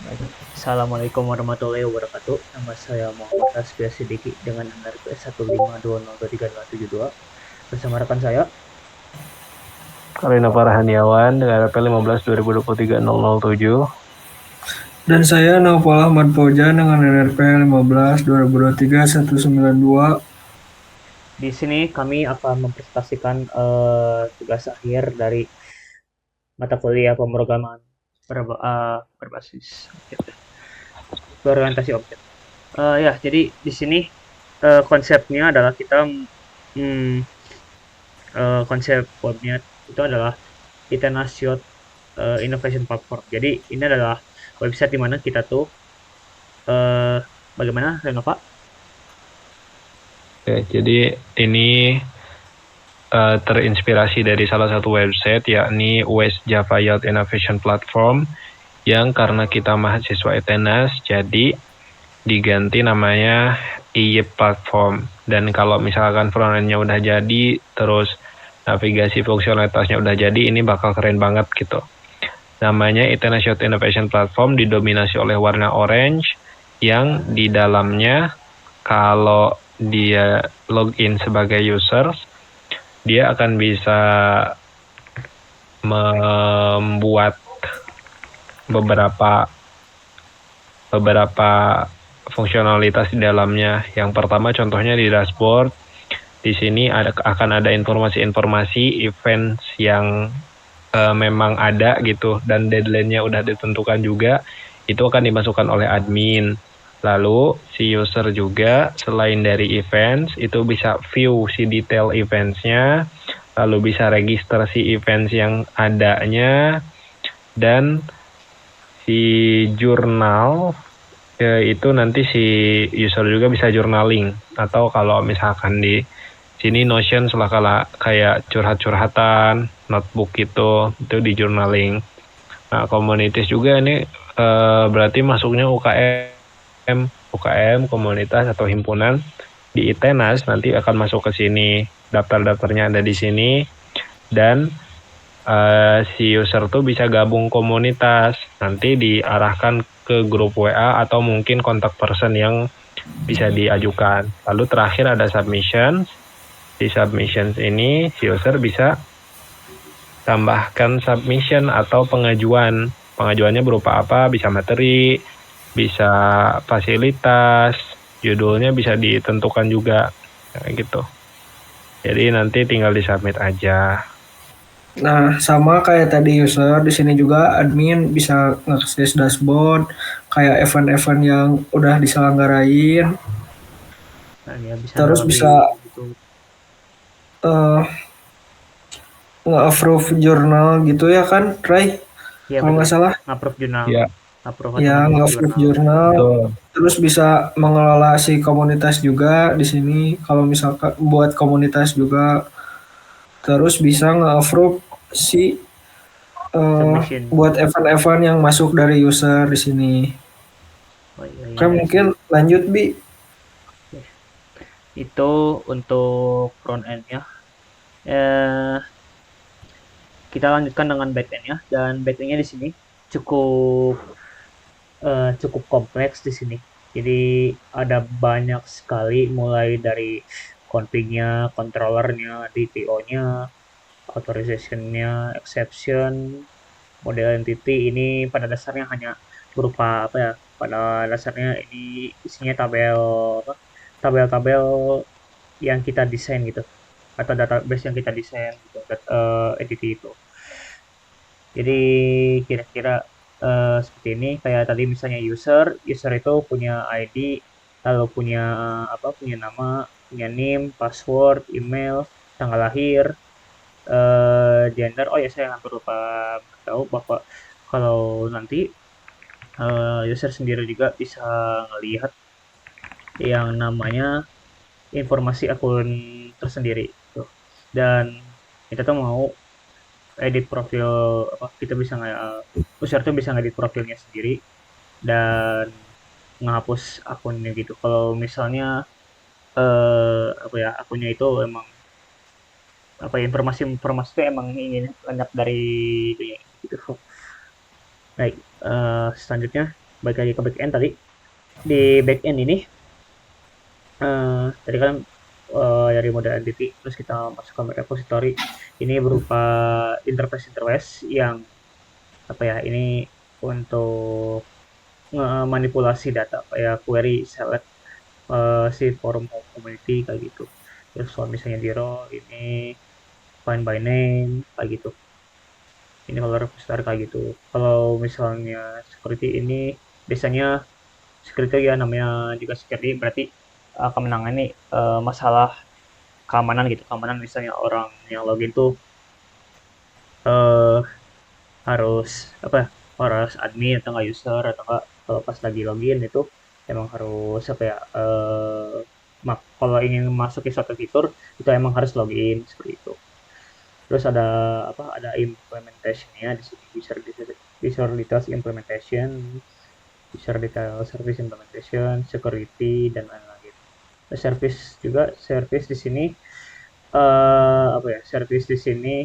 Baik. Assalamualaikum warahmatullahi wabarakatuh. Nama saya Muhammad Hasbia Siddiqui dengan NRP 15202302302 bersama rekan saya. Karina Farhaniawan dengan RP 15 2023-007. Dan saya Naufal Ahmad Faujan dengan NRP 15 2023 192. Di sini kami akan mempresentasikan tugas akhir dari mata kuliah pemrograman berbasis objek, berorientasi objek. Ya, jadi di sini konsepnya adalah kita hmm, konsep webnya itu adalah International Innovation Platform. Jadi ini adalah website di mana kita tuh eh, bagaimana Renova? Oke, jadi ini terinspirasi dari salah satu website yakni West Java Youth Innovation Platform yang karena kita mahasiswa ETENAS jadi diganti namanya IYP Platform. Dan kalau misalkan frontend-nya udah jadi, terus navigasi fungsionalitasnya udah jadi, ini bakal keren banget gitu. Namanya International Innovation Platform didominasi oleh warna orange yang di dalamnya kalau dia login sebagai user, dia akan bisa membuat beberapa fungsionalitas di dalamnya. Yang pertama contohnya di dashboard. Di sini akan ada informasi-informasi events yang memang ada gitu dan deadline-nya udah ditentukan juga, itu akan dimasukkan oleh admin. Lalu si user juga selain dari events itu bisa view si detail events-nya, lalu bisa register si events yang adanya, dan si jurnal itu nanti si user juga bisa journaling, atau kalau misalkan di sini Notion selakala kayak curhat-curhatan, notebook itu di journaling. Nah, communities juga ini berarti masuknya UKM, komunitas atau himpunan di ITENAS nanti akan masuk ke sini. Daftar-daftarnya ada di sini, dan si user tuh bisa gabung komunitas, nanti diarahkan ke grup WA atau mungkin kontak person yang bisa diajukan. Lalu terakhir ada submissions. Di submissions ini si user bisa tambahkan submission atau pengajuan. Pengajuannya berupa apa? Bisa materi, bisa fasilitas, judulnya bisa ditentukan juga, gitu. Jadi nanti tinggal disubmit aja. Nah, sama kayak tadi user, di sini juga admin bisa ngakses dashboard, kayak event-event yang udah diselenggarain, Nah, ya bisa terus bisa gitu. uh, nge-approve jurnal gitu ya kan, Ray? Ya Kalau betul. nggak salah. Approve jurnal. Ya, Approve atau Ya, nge-approve nge-approve jurnal. jurnal. betul. Terus bisa mengelola si komunitas juga di sini. Kalau misalkan buat komunitas juga, terus bisa nge-approve si Submission. buat event-event yang masuk dari user di sini. Oh iya, iya, Oke, iya. mungkin lanjut Bi. Oke. Itu untuk front end ya. Eh, kita lanjutkan dengan back end ya. Dan back endnya di sini cukup cukup kompleks di sini. Jadi ada banyak sekali mulai dari config-nya, controllernya, DPO-nya, authorization-nya, exception, model entity ini pada dasarnya hanya berupa apa ya? Pada dasarnya ini isinya tabel apa? Tabel-tabel yang kita desain gitu atau database yang kita desain gitu, entity itu. Jadi kira-kira seperti ini kayak tadi misalnya user itu punya ID, lalu punya apa? Punya nama, punya name, password, email, tanggal lahir, gender. Oh ya saya hampir lupa tahu bahwa kalau nanti user sendiri juga bisa ngelihat yang namanya informasi akun tersendiri tuh. Dan kita tuh mau edit profil apa kita bisa nggak user tuh bisa ngedit profilnya sendiri dan ngehapus akunnya gitu kalau misalnya apa ya akunnya itu emang apa ya, informasi itu emang ingin lenyap dari itu ya gitu. Baik, selanjutnya balik lagi ke backend tadi. Di backend ini tadi kan dari model entity, terus kita masukkan repository. Ini berupa interface yang apa ya? Ini untuk manipulasi data kayak query, select, si forum community kayak gitu. Terus kalau misalnya di row ini find by name kayak gitu. Ini kalau repository kayak gitu. Kalau misalnya security ini biasanya security ya namanya juga security berarti akan menangani masalah keamanan gitu. Keamanan misalnya orang yang login tuh eh, harus apa ya, harus admin atau nggak user atau nggak kalau pas lagi login itu emang harus apa ya kalau ingin masuk ke suatu fitur itu emang harus login seperti itu. Terus ada apa ada implementationnya di sini user details implementation, user detail service implementation, security dan lain-lain. Service juga service di sini apa ya service di sini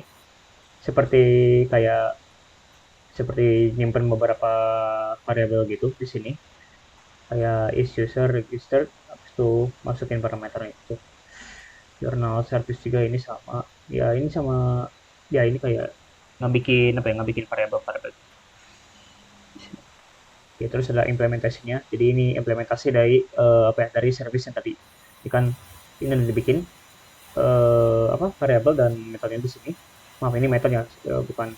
seperti kayak seperti nyimpen beberapa variabel gitu di sini kayak is user registered habis itu masukin parameternya itu. Journal service juga ini sama ya ini sama ya ini kayak ngebikin apa ya ngebikin variabel ya. Terus ada implementasinya, jadi ini implementasi dari apa ya dari service yang tadi ini kan ini udah dibikin apa variabel dan metodenya di sini. Maaf ini metodenya bukan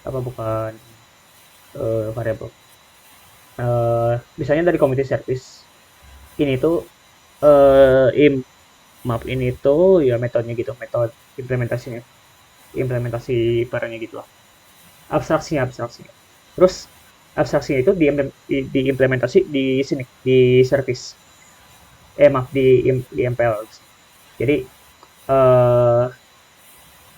apa bukan variabel. Misalnya dari community service ini tuh maaf ini tuh ya metodenya gitu, metode implementasi barangnya gitu lah. Abstraksinya. Terus abstraksinya itu diimplementasi di sini di service. Maaf di MPL. Jadi eh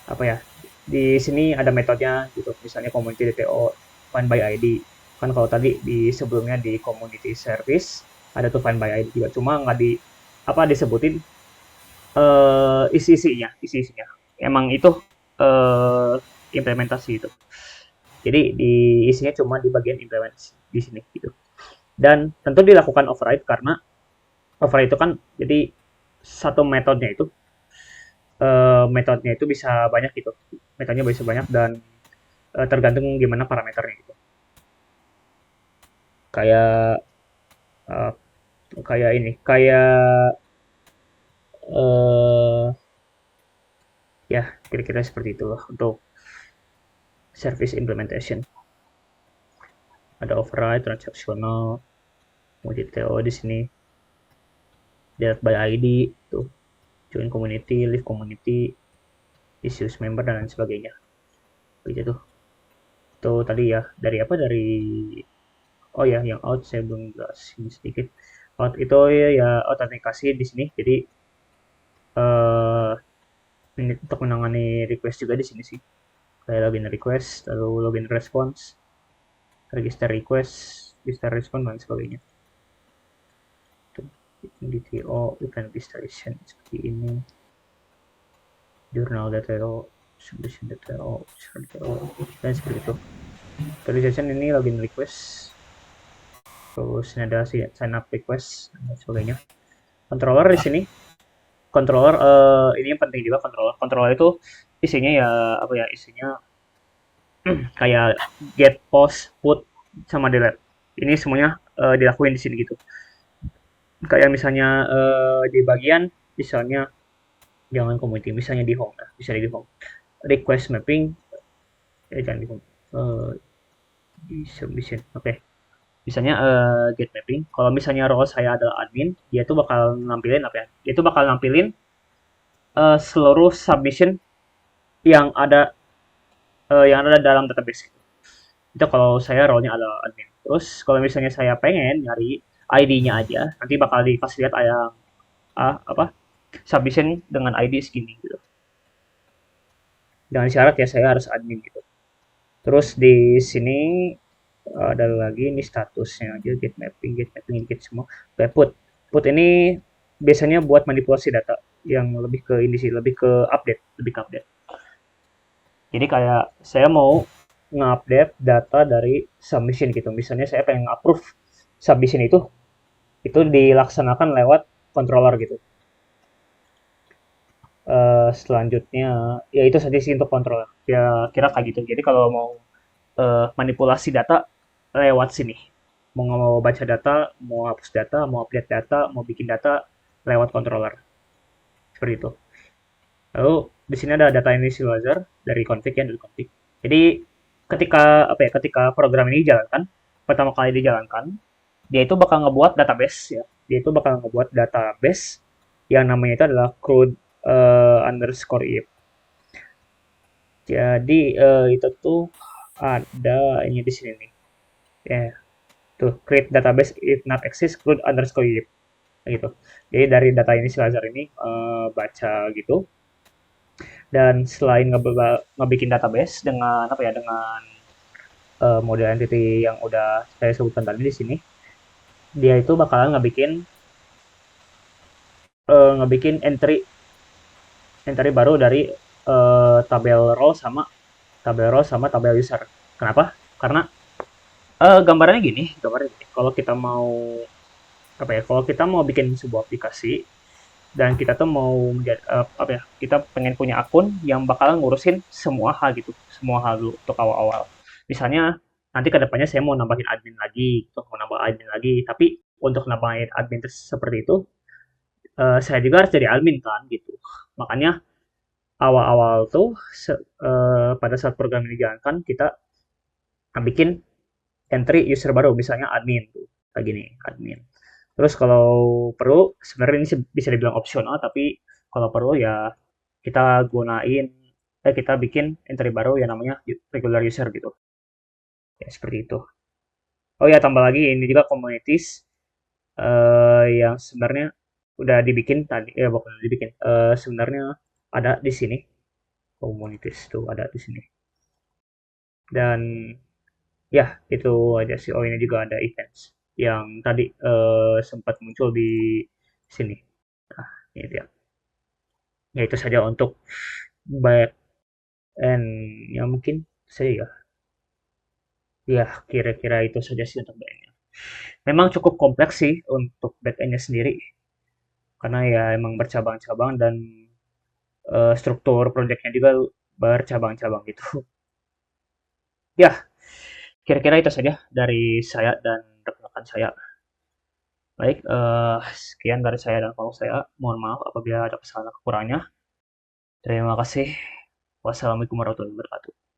apa ya? Di sini ada metodenya gitu. Misalnya community DTO find by ID. Kan kalau tadi di sebelumnya di community service ada tuh find by ID juga. Cuma nggak di apa disebutin isi-isinya. Emang itu eh implementasi itu. Jadi di isinya cuma di bagian implementasi di sini gitu. Dan tentu dilakukan override karena override itu kan jadi satu metodenya itu bisa banyak gitu. Metodenya bisa banyak dan tergantung gimana parameternya gitu. Kayak uh, kayak ini, kayak uh, ya kira-kira seperti itulah untuk service implementation. Ada override, transaksional, multi TO di sini, delete by ID, tuh, join community, leave community, issues member dan lain sebagainya. Begitu tuh. Itu tadi ya dari apa dari oh ya yang out saya belum jelasin sedikit. Out itu ya autentikasi di sini. Jadi ini untuk menangani request juga di sini sih. Kayak login request, lalu login response, register request, register response dan sebagainya. DTO, event registration seperti ini. Journal DTO, submission DTO, dan seperti itu. Registration ini login request, terus ini ada sign up request dan sebagainya. Controller di sini, controller ini yang penting juga controller itu isinya ya apa ya isinya kayak get, post, put sama delete. Ini semuanya dilakuin di sini gitu. Kayak misalnya di bagian misalnya jangan community, misalnya di home, bisa di home. Request mapping, jangan di home. Di submission, oke. Misalnya get mapping. Kalau misalnya role saya adalah admin, dia tuh bakal nampilin apa ya? Dia tuh bakal nampilin seluruh submission yang ada dalam database. Itu kalau saya role-nya adalah admin. Terus kalau misalnya saya pengen nyari ID-nya aja, nanti bakal dikasih lihat yang apa submission dengan ID segini gitu. Dengan syarat ya saya harus admin gitu. Terus di sini ada lagi ini statusnya aja get mapping get semua. Kayak put ini biasanya buat manipulasi data yang lebih ke ini sih lebih ke update. Jadi kayak saya mau nge-update data dari submission gitu. Misalnya saya pengen approve submission itu dilaksanakan lewat controller gitu. Selanjutnya ya itu saja sih untuk controller. Ya kira kayak gitu. Jadi kalau mau manipulasi data lewat sini. Mau baca data, mau hapus data, mau update data, mau bikin data lewat controller. Seperti itu. Lalu di sini ada data initializer dari config ya, dari config. Jadi ketika program ini dijalankan, pertama kali dijalankan, dia itu bakal ngebuat database ya. Dia itu bakal ngebuat database yang namanya itu adalah CRUD underscore if. Jadi itu tuh ada ini di sini nih. Ya, tuh create database if not exist CRUD underscore if gitu. Jadi dari data initializer ini baca gitu. Dan selain ngebikin database dengan apa ya, dengan model entity yang udah saya sebutkan tadi di sini, dia itu bakalan ngebikin entry entry baru dari tabel row sama tabel user. Kenapa? Karena gambarnya gini, kalau kita mau apa ya, kalau kita mau bikin sebuah aplikasi dan kita tuh mau menjadi apa ya, kita pengen punya akun yang bakal ngurusin semua hal gitu, semua hal dulu untuk awal-awal. Misalnya nanti kedepannya saya mau nambahin admin lagi, untuk mau nambah admin lagi, tapi untuk nambahin admin seperti itu, saya juga harus jadi admin kan gitu. Makanya awal-awal tuh pada saat program ini dijalankan kita bikin entry user baru, misalnya admin tuh, kayak gini, admin. Terus kalau perlu, sebenarnya ini bisa dibilang opsional, tapi kalau perlu ya kita gunain, kita bikin entry baru yang namanya regular user gitu. Ya, seperti itu. Oh ya, tambah lagi ini juga communities yang sebenarnya udah dibikin tadi, bukan dibikin, sebenarnya ada di sini. Communities tuh ada di sini. Dan ya, itu aja sih. Oh, ini juga ada events yang tadi sempat muncul di sini. Nah, ini dia. Ya, itu saja untuk back end ya mungkin saya ya. Ya, kira-kira itu saja sih untuk back end. Memang cukup kompleks sih untuk back end-nya sendiri karena ya emang bercabang-cabang dan struktur project-nya juga bercabang-cabang gitu. Ya, kira-kira itu saja dari saya dan rekan-rekan saya. Baik, sekian dari saya dan kalau saya. Mohon maaf apabila ada kesalahan kekurangannya. Terima kasih. Wassalamualaikum warahmatullahi wabarakatuh.